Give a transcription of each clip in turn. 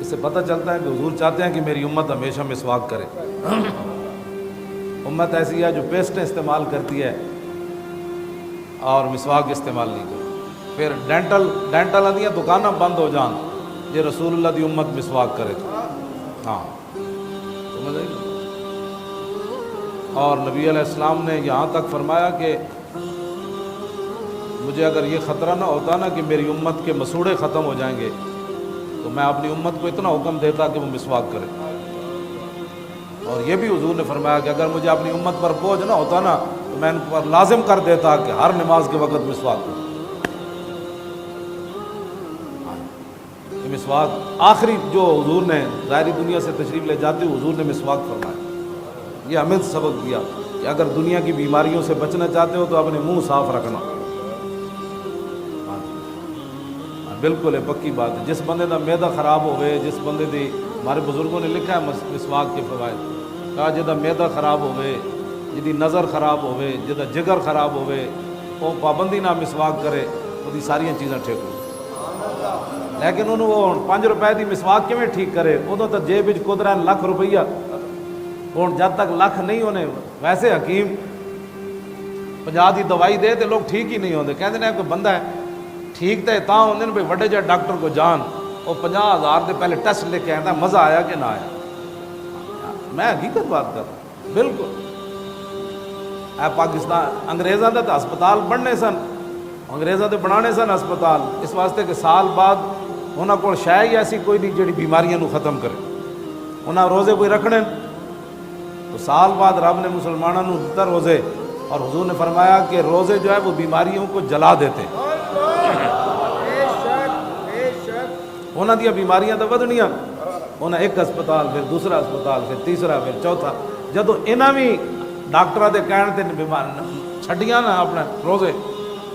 اس سے پتہ چلتا ہے کہ حضور چاہتے ہیں کہ میری امت ہمیشہ مسواک کرے۔ امت ایسی ہے جو پیسٹیں استعمال کرتی ہے اور مسواک استعمال نہیں کرتی۔ پھر ڈینٹل آدیاں دکاناں بند ہو جان یہ رسول اللہ دی امت مسواک کرے۔ ہاں سمجھ آئی؟ اور نبی علیہ السلام نے یہاں تک فرمایا کہ مجھے اگر یہ خطرہ نہ ہوتا نا کہ میری امت کے مسوڑے ختم ہو جائیں گے تو میں اپنی امت کو اتنا حکم دیتا کہ وہ مسواک کرے۔ اور یہ بھی حضور نے فرمایا کہ اگر مجھے اپنی امت پر بوجھ نہ ہوتا نا تو میں ان پر لازم کر دیتا کہ ہر نماز کے وقت مسواک کرے۔ یہ مسواک آخری جو حضور نے ظاہری دنیا سے تشریف لے جاتے حضور نے مسواک فرمایا۔ یہ ہمیں سبق دیا کہ اگر دنیا کی بیماریوں سے بچنا چاہتے ہو تو اپنے منہ صاف رکھنا۔ بالکل ہے، پکی بات ہے۔ جس بندے دا میدا خراب ہوئے، جس بندے دی، ہمارے بزرگوں نے لکھا ہے مسواک کے فوائد، کہا جدا میدا خراب ہوئے، جدی نظر خراب ہوئے، جدا جگر خراب ہوئے، وہ پابندی نہ مسواک کرے وہ دی ساری چیزاں ٹھیک ہو۔ لیکن انہوں وہ 5 روپے دی مسواک کیویں ٹھیک کرے؟ ادوں تو جیب وچ قدرت لاکھ روپیہ، ہوں جب تک لاکھ نہیں ہونے ویسے حکیم 50 دی دوائی دے تو لوگ ٹھیک ہی نہیں ہوتے۔ کہتے ہیں کوئی بندہ ہے ٹھیک تو تاں ہوندے نے بھائی وڈے جہے ڈاکٹر کو جان، وہ 50,000 دے پہلے ٹیسٹ لے کے آتا مزہ آیا کہ نہ آیا۔ میں حقیقت بات کر رہا ہوں، بالکل۔ اے پاکستان انگریزاں دے تو ہسپتال بننے سن، انگریزاں دے بنانے سن ہسپتال اس واسطے کہ سال بعد انہاں کول شے ہی ایسی کوئی نہیں جڑی بیماریاں نو ختم کرے۔ انہاں روزے کوئی رکھنے تو سال بعد رب نے مسلمانوں نو دتا روزے، اور حضور نے فرمایا کہ روزے جو ہے وہ بیماریوں کو جلا دیتے۔ انہاں دیا بیماریاں تو ودنیاں، انہاں ایک ہسپتال پھر دوسرا ہسپتال پھر تیسرا پھر چوتھا، جدو انہاں بھی ڈاکٹراں دے کہن تے چھڈیاں نا اپنے روزے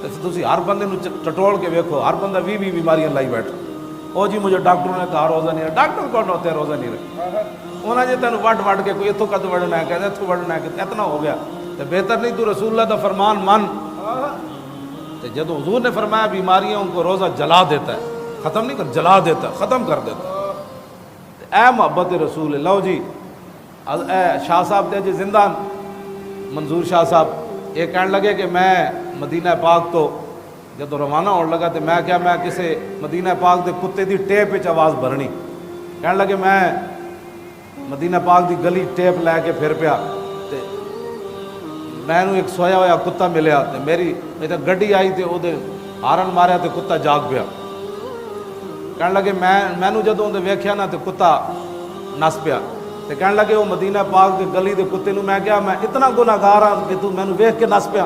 تے تسی ہر بندے نو ٹٹول کے ویکھو، ہر بندہ 20 بیماریاں لائی بیٹھا۔ او جی مجھے ڈاکٹروں نے کہا روزہ نہیں رکھا، ڈاکٹر کون ہوتے ہیں روزہ نہیں رکھا؟ انہاں جی تینوں وڈ کے کوئی اتوں کد وڑنا ہے، کہتے اتوں وڑنا ہے، کہ اتنا ہو گیا تو بہتر نہیں تو رسول اللہ دا فرمان من۔ تو جدو حضور نے فرمایا بیماریوں کو روزہ جلا دیتا ہے، ختم نہیں کر، جلا دیتا ہے، ختم کر دیتا ہے۔ اے محبت رسول اللہ جی، اے شاہ صاحب دے جی زندہ منظور شاہ صاحب یہ کہنے لگے کہ میں مدینہ پاک تو جدو روانہ ہونے لگا تو میں کیا میں کسی مدینہ پاک دے کتے دی ٹیپ وچ آواز بھرنی، کہنے لگے میں مدینہ پاک دی گلی ٹیپ لے کے پھر پیا تے میں ایک سویا ہوا کتا ملیا تے میری گڈی آئی تے او دے ہارن ماریا تے کتا جاگ پیا۔ کہنے لگے میں جدوں دے ویکھیا نا تے کتا نس پیا تے کہنے لگے وہ مدینہ پاک دی گلی دے کتے نو میں کہا میں اتنا گناہگار ہاں کہ تو مینوں ویکھ کے نس پیا۔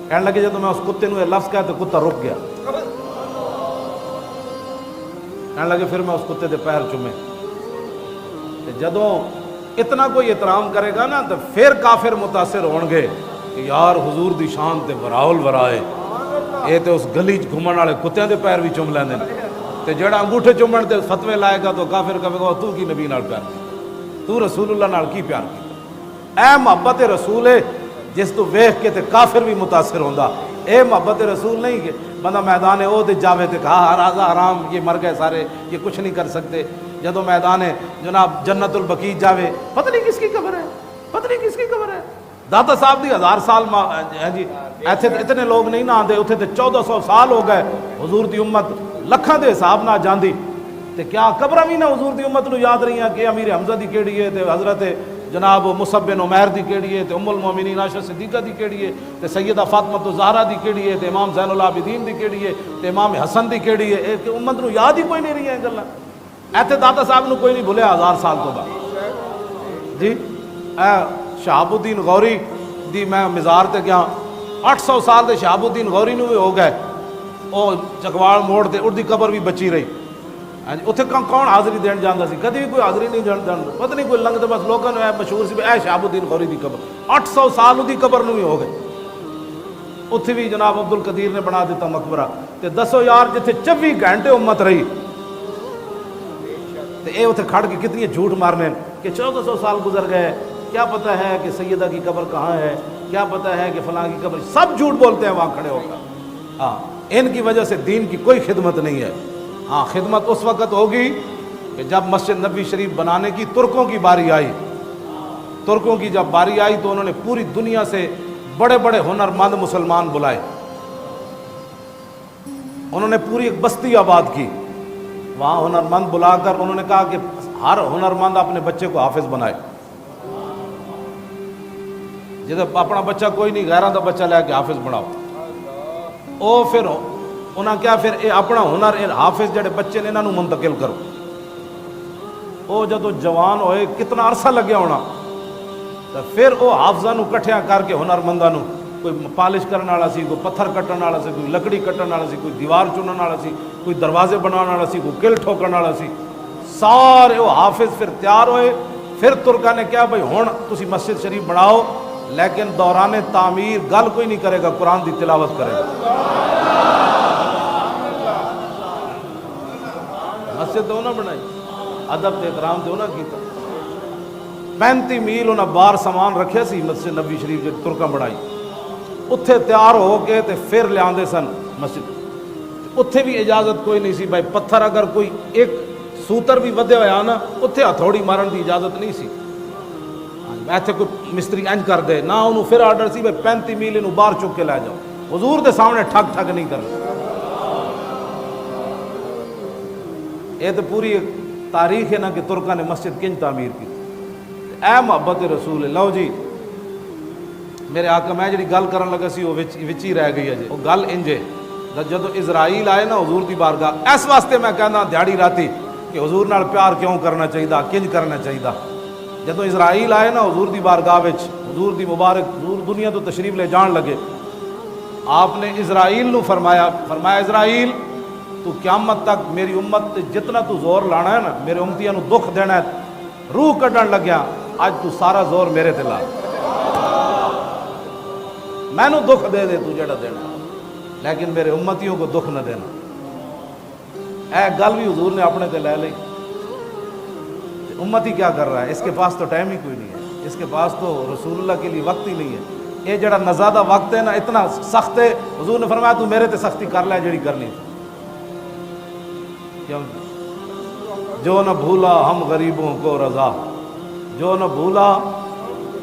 کہنے لگے جدوں میں اس کتے نو یہ لفظ کہا تو کتا رک گیا۔ کہنے لگے پھر میں اس کتے دے پیر چومے۔ جدوں اتنا کوئی احترام کرے گا نا تو پھر کافر متاثر ہون گے کہ یار حضور دی شان تے وراول ورائے، یہ تو اس گلی گھومن والے کتیاں دے پیر بھی چوم لیندے تے جڑا انگوٹھے چومن تے فتوے لائے گا تو کافر کہے گا تو کی نبی نال پیار کیتا، تو رسول اللہ نال کی پیار کیتا۔ اے محبت رسول ہے جس تو ویکھ کے تے کافر بھی متاثر ہوندا۔ اے محبت رسول نہیں کہ بندہ میدان او تے جاوے تے کہا راضا حرام یہ مر گئے سارے، یہ کچھ نہیں کر سکتے۔ جدو میدان جناب جنت البقیع جاوے پتہ نہیں کس کی قبر ہے، پتہ نہیں کس کی قبر ہے۔ داتا صاحب دی 1000 سال جی ایتھے اتنے لوگ نہیں نہ آندے، اتھے تے 1400 سال ہو گئے حضور دی امت لکھاں دے حساب نہ جاندی تے کیا قبراں بھی نہ حضور دی امت نو یاد رہی ہیں کہ امیر حمزہ دی کیڑی ہے تے حضرت جناب مصعب بن عمیر دی کیڑی ہے تے ام المومنین عائشہ صدیقہ دی کیڑی ہے تے سیدہ فاطمہ الزہرا دی کیڑی ہے تے امام زین العابدین دی کیڑی ہے تے امام حسن دی کیڑی ہے، کہ امت نو یاد ہی کوئی نہیں رہی ہیں گلاں۔ ایتھے داتا صاحب نو کوئی نہیں بھولیا 1000 سال تو بعد جی۔ اے شہاب الدین غوری دی میں مزار تے گیا، 800 سال دے شہاب الدین غوری نو بھی ہو گئے، وہ چکوال موڑ تے اردی قبر بھی بچی رہی۔ اتنے کون حاضری دین جانا سی؟ کدی بھی کوئی حاضری نہیں جان، پتہ نہیں کوئی لنگ تو بس لوگوں نے مشہور سی اے شہاب الدین غوری دی قبر، 800 سال دی قبر نو بھی ہو گئے۔ اتنے بھی جناب عبد القدیر نے بنا دیتا مقبرہ تے دسو یار جتنے 24 گھنٹے امت رہی تے اے اتنے کھڑ کے کتنی جھوٹ مارنے کہ 1400 سال گزر گئے، کیا پتہ ہے کہ سیدہ کی قبر کہاں ہے، کیا پتہ ہے کہ فلاں کی قبر، سب جھوٹ بولتے ہیں وہاں کھڑے ہو کر۔ ہاں ان کی وجہ سے دین کی کوئی خدمت نہیں ہے۔ ہاں خدمت اس وقت ہوگی کہ جب مسجد نبوی شریف بنانے کی ترکوں کی باری آئی. ترکوں کی جب باری آئی تو انہوں نے پوری دنیا سے بڑے بڑے ہنرمند مسلمان بلائے. انہوں نے پوری ایک بستی آباد کی. وہاں ہنرمند بلا کر انہوں نے کہا کہ ہر ہنرمند اپنے بچے کو حافظ بنائے. جب اپنا بچہ کوئی نہیں غیروں کا بچہ لے کے حافظ بناؤ. او پھر انہاں کیا پھر اے اپنا ہنر اے حافظ جڑے بچے نے انہوں منتقل کرو. او جدو جوان ہوئے کتنا عرصہ لگیا ہونا تو پھر وہ حافظاں نو کٹھیاں کر کے ہنرمنداں نو کوئی پالش کرنے والا سی, کوئی پتھر کٹن والا سی, کوئی لکڑی کٹن والا سی, کوئی دیوار چنن والا سی, کوئی دروازے بنانے والا سی, کوئی کل ٹھوکن والا سی, سارے وہ حافظ پھر تیار ہوئے. پھر ترکا نے کیا بھائی ہن تسی مسجد شریف بناؤ لیکن دوران تعمیر گل کوئی نہیں کرے گا, قرآن دی تلاوت کرے گا. مسجد تو نہ بنائی, ادب تے احترام تے نہ کیتا. 35 میل انہاں بار سامان رکھے سی مسجد نبوی شریف جے ترکاں بنائی. اتھے تیار ہو کے تے پھر لے آندے سن مسجد. اتھے بھی اجازت کوئی نہیں سی بھائی پتھر اگر کوئی ایک سوتر بھی ودے ہویا نا اتھے ہتھوڑی مارن دی اجازت نہیں سی. ایتھے کوئی مستری انج کر دے نہ, انہوں پھر آرڈر سی بھائی 35 میل انہوں باہر چک کے لے جاؤ. حضور دے سامنے ٹھگ ٹھگ نہیں کرنا. یہ تو پوری ایک تاریخ ہے نا کہ ترکاں نے مسجد کنج تعمیر کی. اے محبت رسول. لو جی میرے آقا میں جڑی گل کرن لگا سی وہ وچ ہی رہ گئی ہے جی. وہ گل انجے جدو اسرائیل آئے نا حضور دی بارگاہ, اس واسطے میں کہنا دیہڑی راتی کہ حضور نال پیار کیوں کرنا چاہیے, کنج کرنا چاہیے. جدو اسرائیل آئے نا حضور دی بارگاہ وچ, حضور دی مبارک حضور دنیا تو تشریف لے جان لگے, آپ نے اسرائیل نو فرمایا اسرائیل تو قیامت تک میری امت تے جتنا تو زور لانا ہے نا, میرے امتیاں نو دکھ دینا ہے, روح کڈن لگیا, اج تو سارا زور میرے تے لا, میں نو دکھ دے دے تو جڑا دینا, لیکن میرے امتیوں کو دکھ نہ دینا. اے گل بھی حضور نے اپنے تے لے لی. امتی کیا کر رہا ہے, اس کے پاس تو ٹائم ہی کوئی نہیں ہے, اس کے پاس تو رسول اللہ کے لیے وقت ہی نہیں ہے. یہ جڑا نزادہ وقت ہے نا اتنا سخت ہے, حضور نے فرمایا تو میرے تے سختی کر لے جڑی کرنی تھی. کیوں جو نہ بھولا ہم غریبوں کو رضا, جو نہ بھولا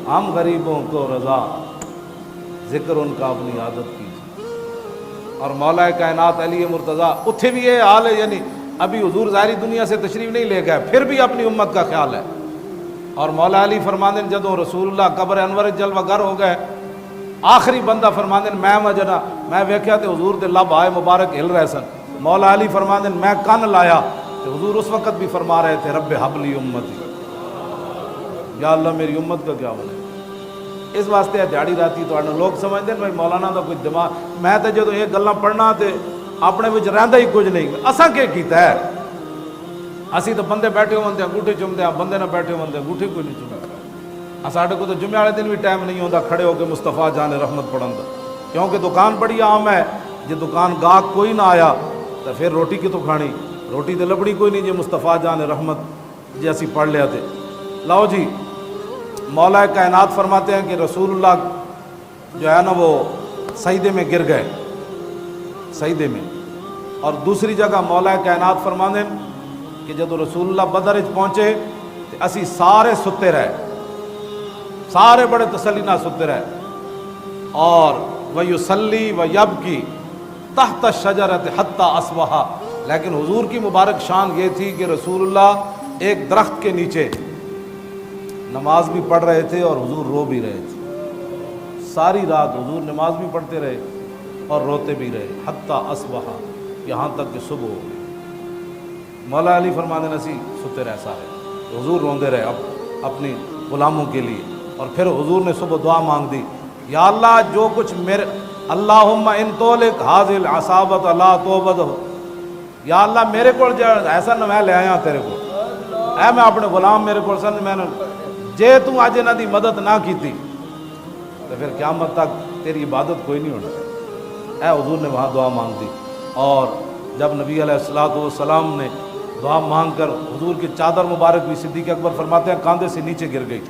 ہم غریبوں کو رضا, ذکر ان کا اپنی عادت کیجیے. اور مولا کائنات علی مرتضیٰ اتھے بھی یہ حال ہے, یعنی ابھی حضور ظاہری دنیا سے تشریف نہیں لے گئے, پھر بھی اپنی امت کا خیال ہے. اور مولا علی فرماندے جدو رسول اللہ قبر انور جلوہ گر ہو گئے, آخری بندہ فرماندے میں وجنا میں ویکھیا تے حضور دے لب آئے مبارک ہل رہے سن. مولا علی فرماندے میں کن لایا تے حضور اس وقت بھی فرما رہے تھے رب حبلی امتی, یا اللہ میری امت کا کیا بنے. اس واسطے ہے دیہڑی راتی تو لوگ سمجھتے ہیں بھائی مولانا دا کوئی دماغ, میں تو جدو یہ گلاں پڑھنا تے اپنے وچ رہندا ہی کچھ نہیں. اساں کی کیتا ہے, اسی تو بندے بیٹھے ہوندے انگوٹھے چومدے ہیں, بندے نہ بیٹھے ہوندے انگوٹھے کوئی نہیں چومدے. ساڈے کو تو جمعے والے دن بھی ٹائم نہیں ہوندا کھڑے ہو کے مصطفیٰ جان رحمت پڑھن دا, کیونکہ دکان بڑی عام ہے. جے دکان گاہک کوئی نہ آیا تو پھر روٹی کتوں کھانی, روٹی تو لبڑی کوئی نہیں جے مصطفیٰ جان رحمت جے اسی پڑھ لیا تے. لاؤ جی مولا کائنات فرماتے ہیں کہ رسول اللہ جو ہے نا وہ سجدے میں گر گئے, سجدے میں. اور دوسری جگہ مولا کائنات فرماتے ہیں کہ جب رسول اللہ بدر وچ پہنچے تو اسی سارے ستے رہے, سارے بڑے تسلی نہ ستے رہے. اور وَيُصَلِّي وَيَبْكِي تحت الشجرۃ حتیٰ اصبح, لیکن حضور کی مبارک شان یہ تھی کہ رسول اللہ ایک درخت کے نیچے نماز بھی پڑھ رہے تھے اور حضور رو بھی رہے تھے. ساری رات حضور نماز بھی پڑھتے رہے اور روتے بھی رہے حتیٰ اصبح, یہاں تک کہ صبح ہو گئی. مولا علی فرماندے نسی ستے رہے سارے, حضور روندے رہے اپنی غلاموں کے لیے. اور پھر حضور نے صبح دعا مانگ دی, یا اللہ جو کچھ میرے اللہم ان تولک حاضل عصابت لا توبد ہو, یا اللہ میرے کو ایسا نہ میں لے آیا تیرے کو, اے میں اپنے غلام میرے کو سن میں نے جے تو آج انہاں دی مدد نہ کیتی تو پھر قیامت تک تیری عبادت کوئی نہیں ہونا. اے حضور نے وہاں دعا مانگ دی. اور جب نبی علیہ الصلوۃ والسلام نے دعا مانگ کر حضور کی چادر مبارک بھی صدیق اکبر فرماتے ہیں کاندھے سے نیچے گر گئی.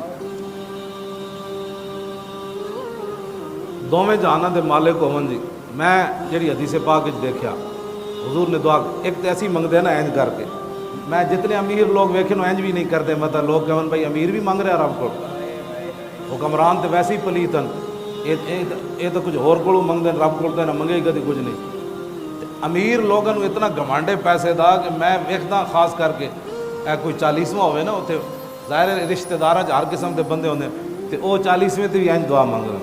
دوویں جہاناں دے مالک ہون جی, میں جڑی حدیث پاک وچ دیکھیا حضور نے دعا ایک تو ایسی منگتے ہیں نا اینج کر کے. میں جتنے امیر لوگ ویکھے اینج بھی نہیں کرتے, مطلب لوگ کہن بھائی امیر بھی منگ رہا رب کو, حکمران تو ویسے ہی پلیت ہیں, یہ تو کچھ ہور کولوں منگتے ہیں, رب کول تو منگے ہی کدی کچھ نہیں. امیر لوگوں اتنا گھمانڈے پیسے دا کہ میں ویکھدا خاص کر کے کوئی 40واں ہوئے نا اتنے ظاہر ہے رشتہ دار ہر قسم کے بندے ہوندے تے او 40ویں تے بھی اینج دعا منگ رہے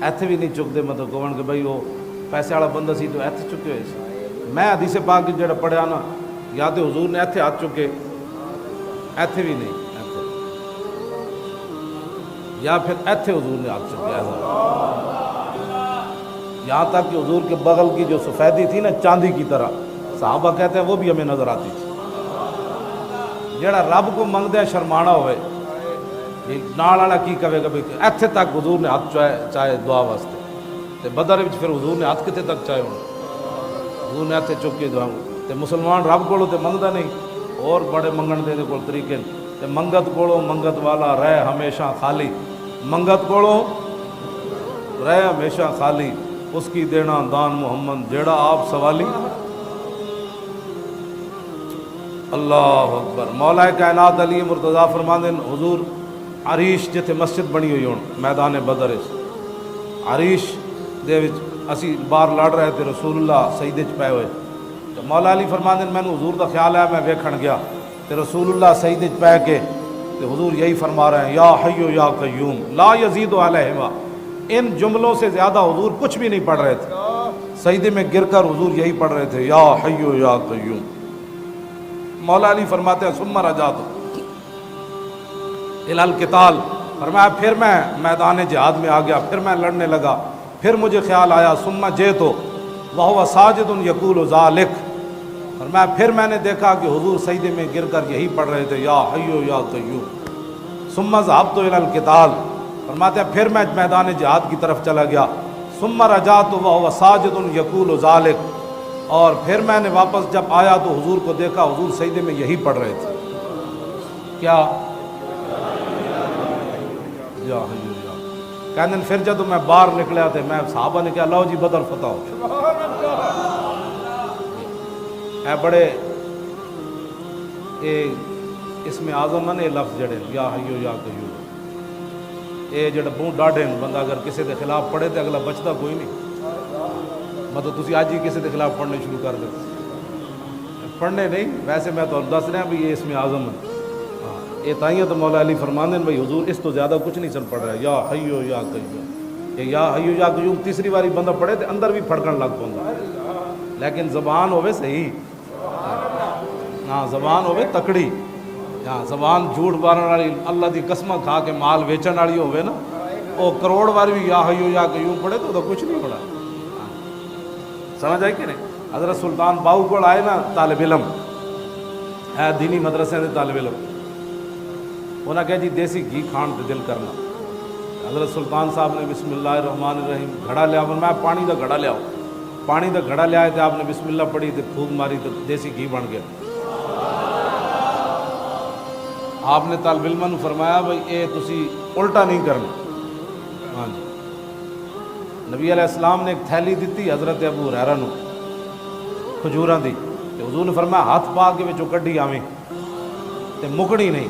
ایتھے بھی نہیں چکتے, مطلب کہن کہ بھائی وہ پیسے والا بندہ سی تو ایتھے چکے ہوئے سی. میں حدیث پاک کی جڑا پڑھیا نا, یا تو حضور نے ایتھے ہاتھ چکے, ایتھے بھی نہیں, ایتھے یا پھر ایتھے حضور نے ہاتھ چکے ایسا. یہاں تک کہ حضور کے بغل کی جو سفیدی تھی نا چاندی کی طرح, صحابہ کہتے ہیں وہ بھی ہمیں نظر آتی تھی. جڑا رب کو منگدے شرمانا ہوئے نال والا کی کہے گا, ایتھے تک حضور نے ہاتھ چاہے دعا واسطے. تے بدر وچ پھر حضور نے ہاتھ کتے تک چاہے ہونے, حضور نے ایتھے چک کے دعا. تے مسلمان رب کولوں تے منگدا نہیں, اور بڑے منگن دے کول طریقے. تے منگت کولوں منگت والا رہے ہمیشہ خالی, منگت کولوں رہے ہمیشہ خالی, اس کی دینا دان محمد جیڑا آپ سوالی. اللہ اکبر. مولا کائنات علی مرتضیٰ فرماندے حضور عریش جتھے مسجد بنی ہوئی ہون میدان بدر, عریش دے وچ اسی بار لڑ رہے تھے, رسول اللہ سجدے چ پے ہوئے. تو مولا علی فرماندے مینوں حضور دا خیال آیا, میں ویکھن گیا تے رسول اللہ سجدے چ پے کے تے حضور یہی فرما رہے ہیں, یا حی یا قیوم لا یزید علیہما. ان جملوں سے زیادہ حضور کچھ بھی نہیں پڑھ رہے تھے, سجدے میں گر کر حضور یہی پڑھ رہے تھے, یا حی یا قیوم. مولا علی فرماتے ہیں ثم رجعت الی القتال, فرمایا پھر میں میدان جہاد میں آ گیا, پھر میں لڑنے لگا, پھر مجھے خیال آیا ثم جئت وہو ساجد یقول ذلک, فرمایا پھر میں نے دیکھا کہ حضور سجدے میں گر کر یہی پڑھ رہے تھے, یا حی یا قیوم. ثم ذهبت الی القتال, فرماتے ہیں پھر میں میدان جہاد کی طرف چلا گیا, ثم رجعت وهو ساجد یقول ذلک, اور پھر میں نے واپس جب آیا تو حضور کو دیکھا حضور سجدے میں یہی پڑھ رہے تھے, کیا یا حی یا. کہنے پھر جب میں باہر نکلیا تھے, میں صحابہ نے کہا لو جی بدر فتح ہو. اے بڑے اس میں اعظم نے لفظ جڑے یا حی یا قیوم, یہ جڑا بہت ڈاڈے بندہ اگر کسی کے خلاف پڑھے تو اگلا بچتا کوئی نہیں. مطلب تسی آج ہی کسی کے خلاف پڑھنے شروع کر دیں, پڑھنے نہیں, ویسے میں تو دس رہا بھی یہ اس میں اعظم ہے. یہ تائیں تو مولا علی فرماندے بھائی حضور اس تو زیادہ کچھ نہیں سن پڑھ رہا, یا حی یا قیوم. یہ یا حی یا قیوم تیسری باری بندہ پڑھے تو اندر بھی پھڑکن لگ پوندا, لیکن زبان ہوے صحیح, ہاں زبان ہوے تکڑی, ہاں زبان جھوٹ مارن والی اللہ دی قسم کھا کے مال ویچن والی ہوے نا, وہ کروڑ بار بھی یا حی یا قیوم پڑھے تو کچھ نہیں پڑھا. سمجھ آئی کہ نہیں. حضرت سلطان باہو کو آئے نا طالب علم ہے, دینی مدرسے دے طالب علم, انہاں کہا جی دیسی گھی کھان تے دل کرنا. حضرت سلطان صاحب نے بسم اللہ الرحمن الرحیم گھڑا لیا, میں پانی دا گھڑا لیا, پانی دا گھڑا لیا تے آپ نے بسم اللہ پڑھی تے پھونک ماری تے دیسی گھی بن گیا. آپ نے طالب علماں نو فرمایا بھائی اے تسی الٹا نہیں کرنا. ہاں جی, نبی علیہ السلام نے ایک تھیلی دیتی حضرت ابو ہریرہ نو کھجوراں دی, تے حضور نے فرمایا ہاتھ پا کے وچوں کڈی آویں تے مکڑی نہیں.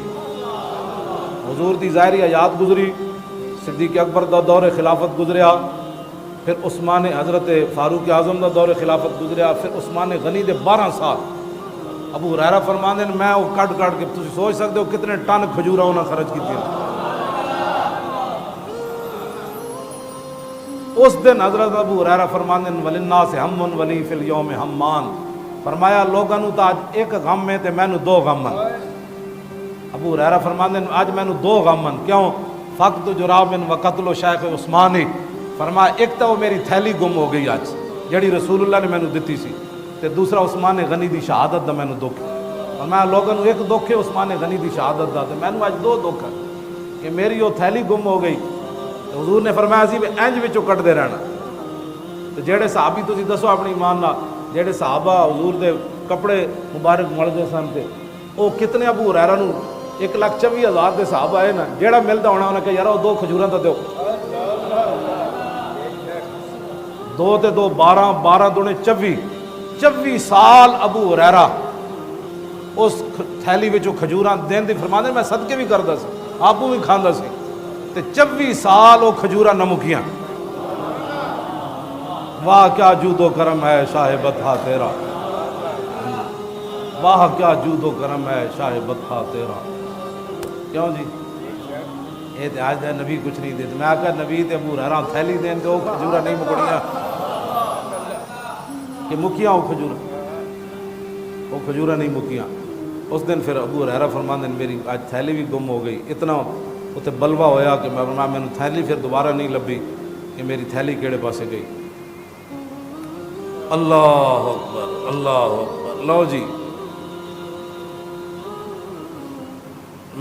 حضور دی ظاہری حیات گزری, صدیق اکبر دا دور خلافت گزریا, پھر عثمان حضرت فاروق اعظم دا دور خلافت گزریا, پھر عثمان غنی دے 12 سال. ابو ہریرہ فرماندے نے میں وہ کٹ کے تسی سوچ سکتے ہو کتنے ٹن کھجوراں انہاں خرچ کیتی. اس دن حضرت ابو ہریرہ فرماندے ہیں وللناس ہم ولی فی الیوم ہمان, فرمایا لوگاں نو تا اج ایک غم ہے تے مینوں 2 غم ہیں. ابو ہریرہ فرماندے ہیں اج مینوں 2 غم ہیں, کیوں؟ فقط جراب و قتل شیخ عثمانی, فرمایا ایک تو وہ میری تھیلی گم ہو گئی اج جڑی رسول اللہ نے مینوں دتی سی, تے دوسرا عثمان غنی دی شہادت دا مینوں دکھ. فرمایا لوگاں نو ایک دکھ ہے عثمان غنی دی شہادت دا, تے مینوں اج 2 دکھ ہے کہ میری وہ تھیلی گم ہو گئی. حضور نے فرمایا سی انج وچوں کٹدے رہنا. تے جڑے صحابی تسی دسو اپنی ایمان نال جڑے صحابہ حضور دے کپڑے مبارک ملدے سن تے او کتنے ابو ہریرہ نو 1,24,000 دے صحابہ آئے نا, جیڑا ملدا ہونا انہاں کہ یار وہ 2 کھجوراں تے دیو, دو تے دو 12 12 دونے 24 سال ابو ہریرہ اس تھیلی وچوں کھجوراں دین دی فرماندے میں صدقے بھی کردا سی آپو بھی کھاندا سی تے 24 سال وہ کھجوراں نہ مکیاں. واہ کیا جود و کرم ہے شاہ بطحہ تیرا، واہ کیا جود و کرم ہے شاہ بطحہ تیرا. کیوں جی یہ تے آج دے نبی کچھ نہیں دیتے. میں آکھا نبی تے ابو ہریرہ تھیلی دین تے وہ کھجوراں نہیں مکڑیاں کہ مکیاں وہ کھجوراں نہیں مکیاں. اس دن پھر ابو ہریرہ فرماندے میری آج تھیلی بھی گم ہو گئی. اتنا اتنے بلوا ہویا کہ میں تھیلی پھر دوبارہ نہیں لبھی کہ میری تھیلی کیڑے پاسے گئی. اللہ اکبر اللہ اکبر. لو جی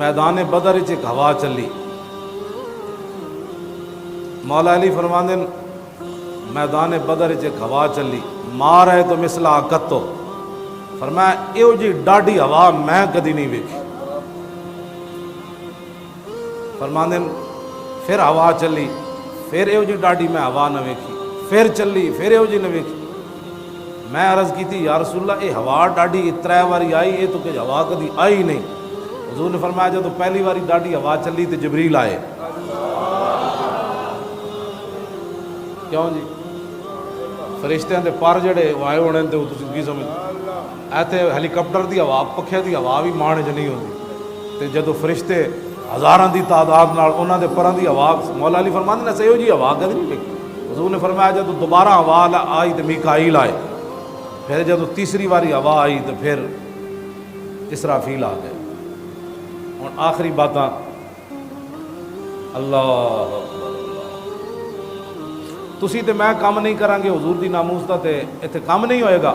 میدان بدر وچ ایک ہوا چلی. مولا علی فرماندے میدان بدر وچ ایک ہوا چلی مار ہے تو مثل آکتو. فرمایا ایو جی ڈاڈی ہوا میں کدی نہیں ویکھی. فرماندے پھر ہوا چلی پھر ایو جی ڈاڈی میں ہوا نہ ویکھی. پھر چلی پھر ایو جی نہ ویکھی. میں عرض کی تھی یا رسول اللہ یہ ہوا ڈاڈی 3 واری آئی یہ تو کہ ہوا کدی آئی نہیں. حضور نے فرمایا جب تو پہلی واری ڈاڈی ہوا چلی تو جبریل آئے. کیوں جی فرشتیاں دے پر جڑے آئے ہونے تے تسی کی سمجھ ایتھے ہیلی کاپٹر دی ہوا پکھے دی ہوا بھی مانے چ نہیں ہوندی تے جدو فرشتے ہزاراں دی تعداد نال انہاں دے پراں دی ہوا مولا علی فرماندے نے سہیو جی ہوا کدی نہیں ویکھی. حضور نے فرمایا جب دوبارہ ہوا آئی تو میکائیل آئے. پھر جب تیسری واری ہوا آئی تو پھر اسرافیل آ گئے. اور آخری باتاں اللہ تسی تے میں کام نہیں کریں گے حضور دی ناموس دا تے ایتھے کام نہیں ہوئے گا.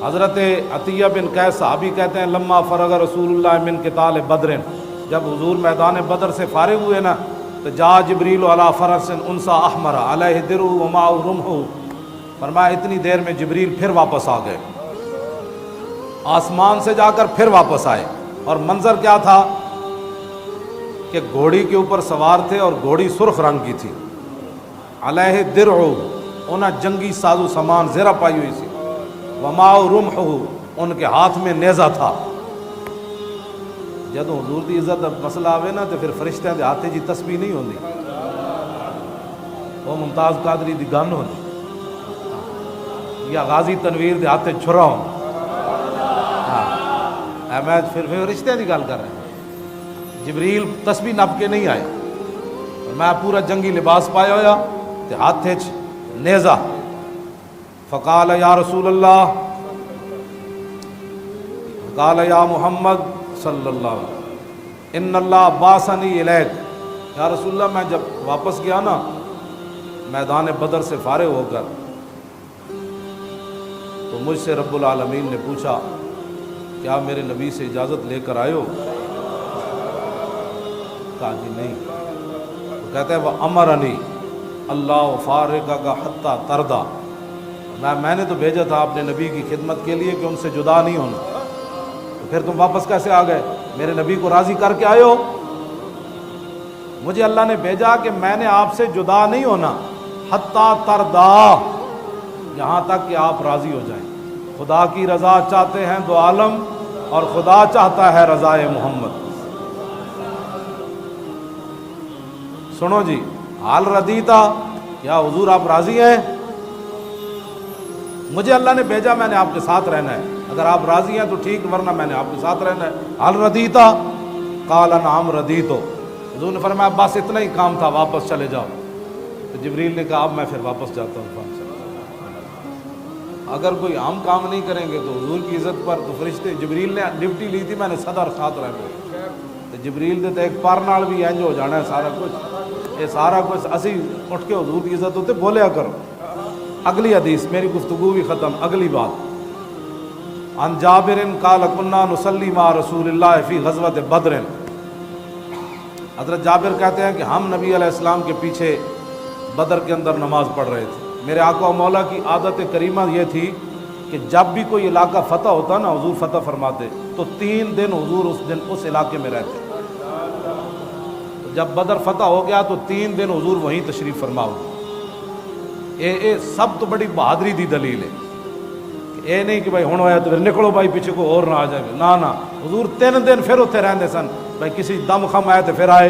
حضرت عطیہ بن قیس صحابی کہتے ہیں لما فرغ رسول اللہ من قتال بدر جب حضور میدان بدر سے فارغ ہوئے نا تو جا جبریل علی فرس انسا احمر علیہ درع ومعہ رمح. فرمایا اتنی دیر میں جبریل پھر واپس آ گئے آسمان سے جا کر پھر واپس آئے. اور منظر کیا تھا کہ گھوڑی کے اوپر سوار تھے اور گھوڑی سرخ رنگ کی تھی. علیہ درع انہاں جنگی ساز و سامان زیرہ پائی ہوئی سی. ومعہ رمح ان کے ہاتھ میں نیزہ تھا. جب حضور دی عزت مسئلہ آوے نا تو پھر فرشتیاں دے ہاتھے جی تسبیح نہیں ہوندی وہ ممتاز قادری دی گن ہوندی یا غازی تنویر دے ہاتھے چھرا ہوں. میں پھر فرشتیاں دی گل کر رہا ہوں. جبریل تسبیح نپ کے نہیں آئے. میں پورا جنگی لباس پایا ہویا تے ہاتھے نیزہ. فقال یا رسول اللہ قال یا محمد صلی اللہ علیہ وسلم ان اللہ باسنی الیک. یا رسول اللہ میں جب واپس گیا نا میدان بدر سے فارغ ہو کر تو مجھ سے رب العالمین نے پوچھا کیا میرے نبی سے اجازت لے کر آئے ہو؟ کہا جی نہیں. تو کہتے ہیں وہ امرنی اللہ فارغک حتی ترضی. میں نے تو بھیجا تھا اپنے نبی کی خدمت کے لیے کہ ان سے جدا نہیں ہونا. تو پھر تم واپس کیسے آ گئے؟ میرے نبی کو راضی کر کے آئے ہو. مجھے اللہ نے بھیجا کہ میں نے آپ سے جدا نہیں ہونا حتی ترضی یہاں تک کہ آپ راضی ہو جائیں. خدا کی رضا چاہتے ہیں دو عالم اور خدا چاہتا ہے رضائے محمد. سنو جی حال ردیتا یا حضور آپ راضی ہیں؟ مجھے اللہ نے بھیجا میں نے آپ کے ساتھ رہنا ہے. اگر آپ راضی ہیں تو ٹھیک ورنہ میں نے آپ کے ساتھ رہنا ہے. حال ردیتا قال نعم ردیتو. حضور نے فرمایا بس اتنا ہی کام تھا واپس چلے جاؤ. تو جبریل نے کہا اب میں پھر واپس جاتا ہوں. اگر کوئی عام کام نہیں کریں گے تو حضور کی عزت پر تو فرشتے جبریل نے ڈیوٹی لی تھی میں نے صدر ساتھ رہنا تو جبریل دے تے ایک پر نال بھی انج ہو جانا ہے سارا کچھ. یہ سارا کچھ اسی اٹھ کے حضور کی عزت ہوتے بولیا کرو. اگلی حدیث میری گفتگو بھی ختم. اگلی بات عن جابر قال كنا نصلي مع رسول اللہ فی غزوۃ بدر. حضرت جابر کہتے ہیں کہ ہم نبی علیہ السلام کے پیچھے بدر کے اندر نماز پڑھ رہے تھے. میرے آقا و مولا کی عادت کریمہ یہ تھی کہ جب بھی کوئی علاقہ فتح ہوتا نا حضور فتح فرماتے تو 3 دن حضور اس علاقے میں رہتے. جب بدر فتح ہو گیا تو 3 دن حضور وہیں تشریف فرما ہو. اے سب تو بڑی بہادری دی دلیل ہے، اے نہیں کہ بھائی ہن ہویا تو پھر نکلو بھائی پیچھے کو اور نہ آ جائے، نہ حضور 3 دن پھر اتنے رہندے سن، بھائی کسی دم خم آئے تو پھر آئے۔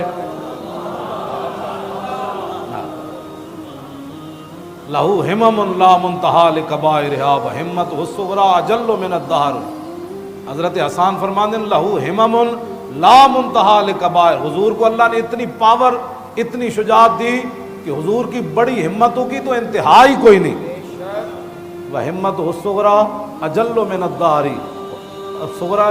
لہو ہمم لا منتہا لکبائرہا وہمتہ الصغریٰ اجل من الدہر۔ حضرت حسان فرماندے ہیں لہو ہمم لا منتہا لکبائر، حضور کو اللہ نے اتنی پاور، اتنی شجاعت دی کہ حضور کی بڑی ہمتوں کی تو انتہا ہی کوئی نہیں۔ وہمتہ الصغریٰ اجل من الدہر، صغریٰ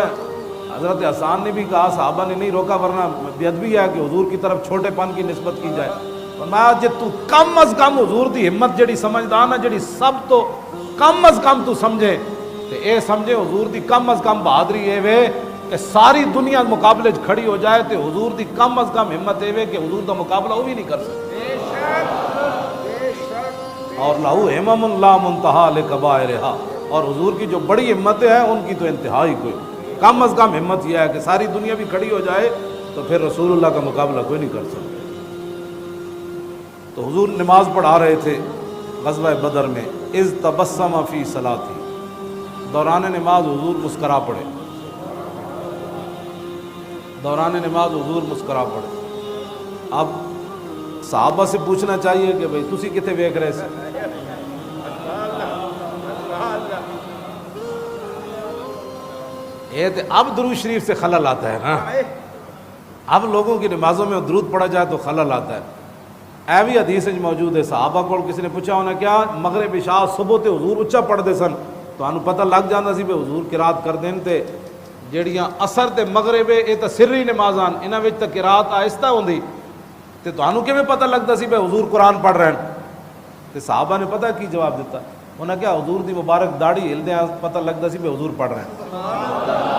حضرت حسان نے بھی کہا، صحابہ نے نہیں روکا ورنہ بے ادبی ہے کہ حضور کی طرف چھوٹے پن کی نسبت کی جائے۔ فرمایا جے تو کم از کم حضور دی ہمت جڑی سمجھدا نا، جڑی سب تو کم از کم تو سمجھے تے اے سمجھے حضور دی کم از کم بہادری اے وے کہ ساری دنیا مقابلے کھڑی ہو جائے تے حضور دی کم از کم ہمت اے وے کہ حضور دا مقابلہ وہ بھی نہیں کر سکتے۔ اور لہو ہمم لا منتہا لکبائرہا، اور حضور کی جو بڑی ہمتیں ہیں ان کی تو انتہا ہی کوئی، کم از کم ہمت یہ ہے کہ ساری دنیا بھی کھڑی ہو جائے تو پھر رسول اللہ کا مقابلہ کوئی نہیں کر سکتا۔ تو حضور نماز پڑھا رہے تھے غزوہ بدر میں، اذ تبسم فی صلاتی، دوران نماز حضور مسکرا پڑے، دوران نماز حضور مسکرا پڑے۔ اب صحابہ سے پوچھنا چاہیے کہ بھئی تسی کتے ویکھ رہے سے؟ یہ تو اب درود شریف سے خلل آتا ہے نا، اب لوگوں کی نمازوں میں درود پڑھا جائے تو خلل آتا ہے۔ اے بھی حدیث موجود ہے، صحابہ کو کسی نے پوچھا ہونا کیا مغرب عشاء صبح تے حضور اچا پڑھتے سن، تو انہوں پتہ لگ جاتا سی کہ حضور قرات کر دین تے جیڑیاں اثر تے مغرب یہ تو سری نمازاں انہاں وچ تے قرات آہستہ ہوندی، تے تانوں کیویں پتہ لگتا سی کہ حضور قرآن پڑھ رہے ہیں؟ تے صحابہ نے پتہ کی جواب دیتا، انہاں کیا حضور دی مبارک داڑھی ہلدے پتہ لگتا سی کہ حضور پڑھ رہے ہیں۔